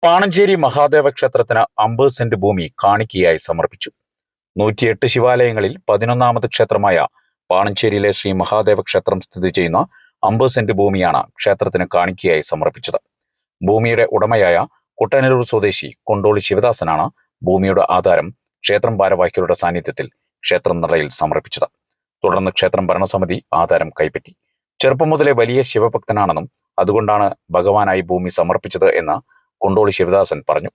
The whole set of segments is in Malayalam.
പാണഞ്ചേരി മഹാദേവ ക്ഷേത്രത്തിന് 50 സെന്റ് ഭൂമി കാണിക്കയായി സമർപ്പിച്ചു. 108 ശിവാലയങ്ങളിൽ 11ാമത് ക്ഷേത്രമായ പാണഞ്ചേരിയിലെ ശ്രീ മഹാദേവ ക്ഷേത്രം സ്ഥിതി ചെയ്യുന്ന 50 സെന്റ് ഭൂമിയാണ് ക്ഷേത്രത്തിന് കാണിക്കയായി സമർപ്പിച്ചത്. ഭൂമിയുടെ ഉടമയായ കുട്ടനല്ലൂർ സ്വദേശി കൊണ്ടോളി ശിവദാസനാണ് ഭൂമിയുടെ ആധാരം ക്ഷേത്രം ഭാരവാഹികളുടെ സാന്നിധ്യത്തിൽ ക്ഷേത്രം നടയിൽ സമർപ്പിച്ചത്. തുടർന്ന് ക്ഷേത്രം ഭരണസമിതി ആധാരം കൈപ്പറ്റി. ചെറുപ്പം മുതലേ വലിയ ശിവഭക്തനാണെന്നും അതുകൊണ്ടാണ് ഭഗവാനായി ഭൂമി സമർപ്പിച്ചത് എന്ന് കൊണ്ടോളി ശിവദാസൻ പറഞ്ഞു.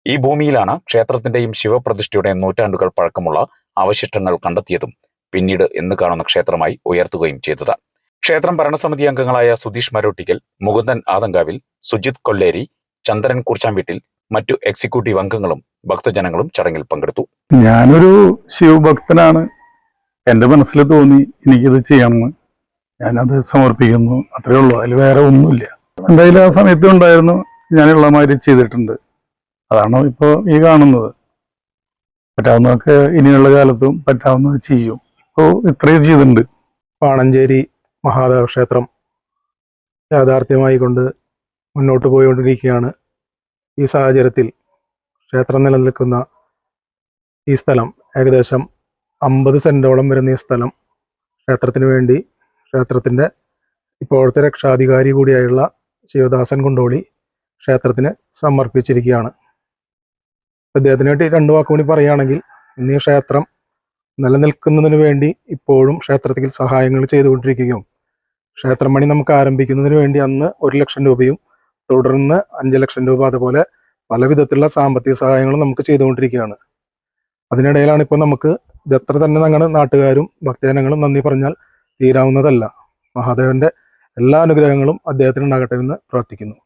ഈ ഭൂമിയിലാണ് ക്ഷേത്രത്തിന്റെയും ശിവപ്രതിഷ്ഠയുടെയും നൂറ്റാണ്ടുകൾ പഴക്കമുള്ള അവശിഷ്ടങ്ങൾ കണ്ടെത്തിയതും പിന്നീട് എന്ന് കാണുന്ന ക്ഷേത്രമായി ഉയർത്തുകയും ചെയ്തത്. ക്ഷേത്രം ഭരണസമിതി അംഗങ്ങളായ സുധീഷ് മരോട്ടിക്കൽ, മുകുന്ദൻ ആദങ്കാവിൽ, സുജിത് കൊല്ലേരി, ചന്ദ്രൻ കുർച്ചാംവീട്ടിൽ, മറ്റു എക്സിക്യൂട്ടീവ് അംഗങ്ങളും ഭക്തജനങ്ങളും ചടങ്ങിൽ പങ്കെടുത്തു. ഞാനൊരു ശിവഭക്തനാണ്. എൻ്റെ മനസ്സിൽ തോന്നി എനിക്കിത് ചെയ്യണമെന്ന്. ഞാനത് സമർപ്പിക്കുന്നു, അത്രേ ഉള്ളൂ. അതിൽ വേറെ ഒന്നുമില്ല. എന്തായാലും ആ സമയത്ത് ഉണ്ടായിരുന്നു, ഞാനുള്ള മാതിരി ചെയ്തിട്ടുണ്ട്. അതാണ് ഇപ്പോൾ ഈ കാണുന്നത്. പറ്റാവുന്നതൊക്കെ ഇനിയുള്ള കാലത്തും പറ്റാവുന്നത് ചെയ്യും. ഇപ്പോൾ ഇത്രയും ചെയ്തിട്ടുണ്ട്. പാണഞ്ചേരി മഹാദേവ ക്ഷേത്രം യാഥാർത്ഥ്യമായി കൊണ്ട് മുന്നോട്ട് പോയിക്കൊണ്ടിരിക്കുകയാണ്. ഈ സാഹചര്യത്തിൽ ക്ഷേത്രം നിലനിൽക്കുന്ന ഈ സ്ഥലം, ഏകദേശം 50 സെന്റോളം വരുന്ന ഈ സ്ഥലം ക്ഷേത്രത്തിന് വേണ്ടി ക്ഷേത്രത്തിൻ്റെ ഇപ്പോഴത്തെ രക്ഷാധികാരി കൂടിയായുള്ള ശിവദാസൻ കൊണ്ടോളി ക്ഷേത്രത്തിന് സമർപ്പിച്ചിരിക്കുകയാണ്. അദ്ദേഹത്തിന് വേണ്ടി 2 വാക്കുകൂടി പറയുകയാണെങ്കിൽ, ഇന്ന് ഈ ക്ഷേത്രം നിലനിൽക്കുന്നതിന് വേണ്ടി ഇപ്പോഴും ക്ഷേത്രത്തിൽ സഹായങ്ങൾ ചെയ്തുകൊണ്ടിരിക്കുകയും ക്ഷേത്രം പണി നമുക്ക് ആരംഭിക്കുന്നതിന് വേണ്ടി അന്ന് 1 ലക്ഷം രൂപയും തുടർന്ന് 5 ലക്ഷം രൂപ, അതുപോലെ പല വിധത്തിലുള്ള സാമ്പത്തിക സഹായങ്ങളും നമുക്ക് ചെയ്തുകൊണ്ടിരിക്കുകയാണ്. അതിനിടയിലാണ് ഇപ്പോൾ നമുക്ക് ഇതെത്ര തന്നെ ഞങ്ങളുടെ നാട്ടുകാരും ഭക്തജനങ്ങളും നന്ദി പറഞ്ഞാൽ തീരാവുന്നതല്ല. മഹാദേവന്റെ എല്ലാ അനുഗ്രഹങ്ങളും അദ്ദേഹത്തിന് ഉണ്ടാകട്ടെ എന്ന് പ്രാർത്ഥിക്കുന്നു.